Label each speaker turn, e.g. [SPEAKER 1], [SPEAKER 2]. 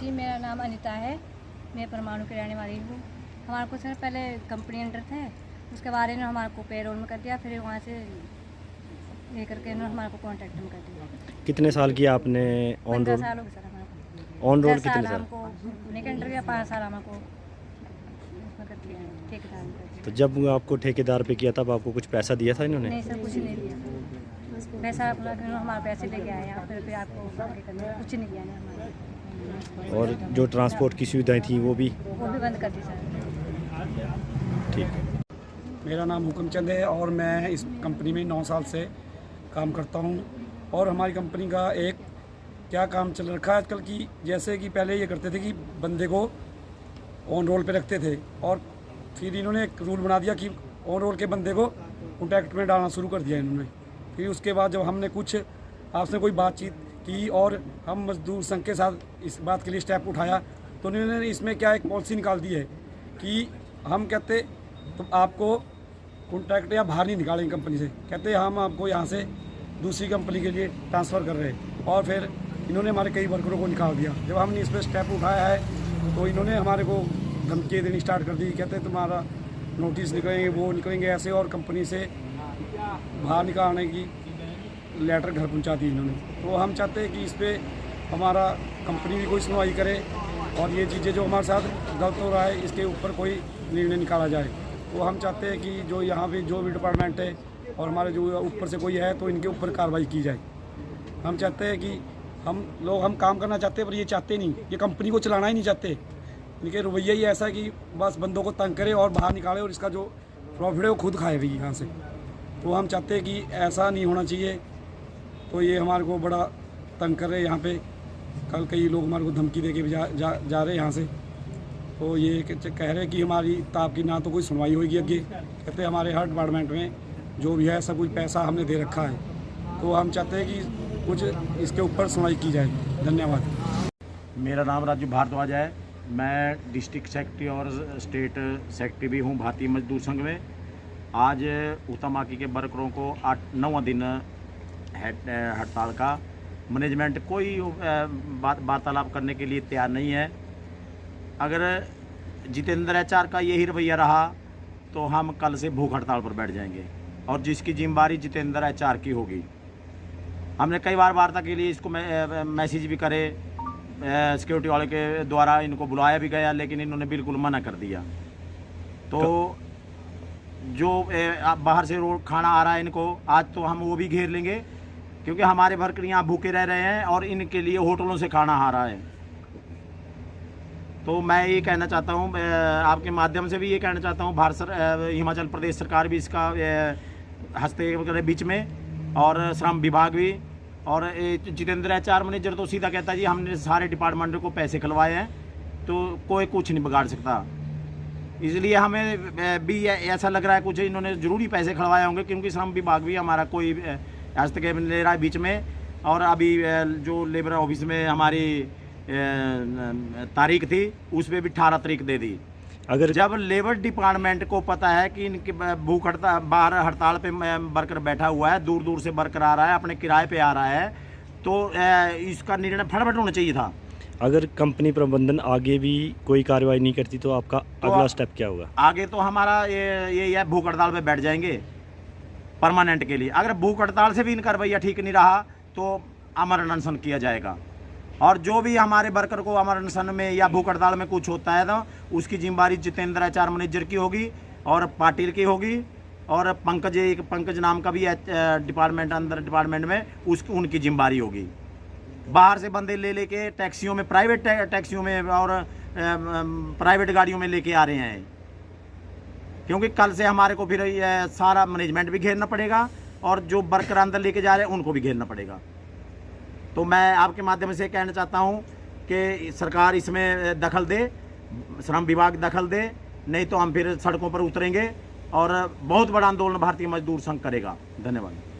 [SPEAKER 1] जी, मेरा नाम अनीता है। मैं परमाणु की रहने वाली हूँ। हमारे को सर पहले कंपनी अंडर थे, उसके बारे में हमारे को पेरोल में कर दिया, फिर वहाँ से ले करके उन्होंने हमारे को कॉन्ट्रैक्ट में कर दिया।
[SPEAKER 2] कितने साल किया आपने ऑन
[SPEAKER 1] 15
[SPEAKER 2] रोल?
[SPEAKER 1] साल हो गए सर हमारे को।
[SPEAKER 2] ऑन रोल
[SPEAKER 1] 10 साल
[SPEAKER 2] कितने साल?
[SPEAKER 1] हमको उन्हीं के अंडर गया, 5 साल हमको उसमें कर दिया, ठेकेदार में कर दिया।
[SPEAKER 2] तो जब आपको ठेकेदार पे किया तब आपको कुछ पैसा दिया था इन्होंने?
[SPEAKER 1] नहीं सर, कुछ नहीं दिया पैसा। हमारे पैसे लेके आए यहाँ फिर आपको आगे करने कुछ नहीं किया हमारे।
[SPEAKER 2] और जो ट्रांसपोर्ट की सुविधाएं थी वो भी
[SPEAKER 1] बंद कर दी सर।
[SPEAKER 2] ठीक है।
[SPEAKER 3] मेरा नाम हुक्मचंद है और मैं इस कंपनी में 9 साल से काम करता हूं। और हमारी कंपनी का एक क्या काम चल रखा है आजकल की, जैसे कि पहले ये करते थे कि बंदे को ऑन रोल पे रखते थे, और फिर इन्होंने एक रूल बना दिया कि ऑन रोल के बंदे को कॉन्टैक्ट में डालना शुरू कर दिया इन्होंने। फिर उसके बाद जब हमने कुछ आपसे कोई बातचीत की और हम मजदूर संघ के साथ इस बात के लिए स्टेप उठाया, तो उन्होंने इसमें क्या एक पॉलिसी निकाल दी है कि हम कहते तो आपको कॉन्ट्रैक्ट या बाहर नहीं निकालेंगे कंपनी से, कहते हम आपको यहाँ से दूसरी कंपनी के लिए ट्रांसफ़र कर रहे हैं। और फिर इन्होंने हमारे कई वर्करों को निकाल दिया। जब हमने इस पर स्टेप उठाया है तो इन्होंने हमारे को धमकी देनी स्टार्ट कर दी, कहते तुम्हारा नोटिस निकलेंगे, वो निकलेंगे ऐसे, और कंपनी से बाहर निकालने की लेटर घर पहुँचा दी इन्होंने। तो हम चाहते हैं कि इस पर हमारा कंपनी भी कोई सुनवाई करे और ये चीज़ें जो हमारे साथ गलत हो रहा है इसके ऊपर कोई निर्णय निकाला जाए। तो हम चाहते हैं कि जो यहाँ पे जो भी डिपार्टमेंट है और हमारे जो ऊपर से कोई है तो इनके ऊपर कार्रवाई की जाए। हम चाहते हैं कि हम काम करना चाहते हैं, पर ये चाहते नहीं, ये कंपनी को चलाना ही नहीं चाहते। इनके रवैया ही ऐसा है कि बस बंदों को तंग करे और बाहर निकाले और इसका जो प्रॉफिट है वो खुद खाए भी यहाँ से। तो हम चाहते हैं कि ऐसा नहीं होना चाहिए। तो ये हमारे को बड़ा तंग कर रहे हैं यहाँ पे। कल कई लोग हमारे को धमकी दे के भी जा रहे हैं यहाँ से। तो ये कह रहे हैं कि हमारी ताप की ना तो कोई सुनवाई होगी आगे, कहते हमारे हर डिपार्टमेंट में जो भी है सब कुछ पैसा हमने दे रखा है। तो हम चाहते हैं कि कुछ इसके ऊपर सुनवाई की जाए। धन्यवाद।
[SPEAKER 4] मेरा नाम राजू भारद्वाज है। मैं डिस्ट्रिक्ट सेक्रेटरी और स्टेट सेक्रेटरी भी हूँ भारतीय मजदूर संघ में। आज उत्तमाकी के वर्करों को 8-9वां दिन हड़ताल का। मैनेजमेंट कोई वार्तालाप करने के लिए तैयार नहीं है। अगर जितेंद्र एचआर का यही रवैया रहा तो हम कल से भूख हड़ताल पर बैठ जाएंगे और जिसकी जिम्मेदारी जितेंद्र एचआर की होगी। हमने कई बार वार्ता के लिए इसको मैसेज भी करे, सिक्योरिटी वाले के द्वारा इनको बुलाया भी गया, लेकिन इन्होंने बिल्कुल मना कर दिया। तो जो बाहर से रोड खाना आ रहा है इनको, आज तो हम वो भी घेर लेंगे, क्योंकि हमारे वर्कर यहाँ भूखे रह रहे हैं और इनके लिए होटलों से खाना आ रहा है। तो मैं ये कहना चाहता हूँ, आपके माध्यम से भी ये कहना चाहता हूँ, हिमाचल प्रदेश सरकार भी इसका हस्तक्षेप करे बीच में, और श्रम विभाग भी। और जितेंद्र एचआर मैनेजर तो सीधा कहता है जी हमने सारे डिपार्टमेंट को पैसे खिलवाए हैं, तो कोई कुछ नहीं बिगाड़ सकता। इसलिए हमें भी ऐसा लग रहा है कुछ इन्होंने ज़रूरी पैसे खिलवाए होंगे, क्योंकि श्रम विभाग भी हमारा कोई हस्तक्षेप ले रहा है बीच में। और अभी जो लेबर ऑफिस में हमारी तारीख थी उस पर भी 18 तारीख दे दी।
[SPEAKER 2] अगर
[SPEAKER 4] जब लेबर डिपार्टमेंट को पता है कि इनकी भूख हड़ताल, बाहर हड़ताल पे वर्कर बैठा हुआ है, दूर दूर से वर्कर आ रहा है, अपने किराए पे आ रहा है, तो इसका निर्णय फटाफट होना चाहिए था।
[SPEAKER 2] अगर कंपनी प्रबंधन आगे भी कोई कार्रवाई नहीं करती तो आपका अगला स्टेप क्या होगा?
[SPEAKER 4] आगे तो हमारा ये है, भूख हड़ताल पे बैठ जाएंगे परमानेंट के लिए। अगर भूख हड़ताल से भी इनका रवैया ठीक नहीं रहा तो अमर अनशन किया जाएगा। और जो भी हमारे वर्कर को अमर अनशन में या भूख हड़ताल में कुछ होता है तो उसकी जिम्मेदारी जितेंद्र एचआर मैनेजर की होगी और पाटिल की होगी, और पंकज नाम का भी डिपार्टमेंट अंदर डिपार्टमेंट में उनकी जिम्मेदारी होगी। बाहर से बंदे लेके टैक्सियों में, प्राइवेट टैक्सियों में और प्राइवेट गाड़ियों में लेके आ रहे हैं, क्योंकि कल से हमारे को फिर सारा मैनेजमेंट भी घेरना पड़ेगा और जो वर्कर अंदर लेके जा रहे हैं उनको भी घेरना पड़ेगा। तो मैं आपके माध्यम से कहना चाहता हूं कि सरकार इसमें दखल दे, श्रम विभाग दखल दे, नहीं तो हम फिर सड़कों पर उतरेंगे और बहुत बड़ा आंदोलन भारतीय मजदूर संघ करेगा। धन्यवाद।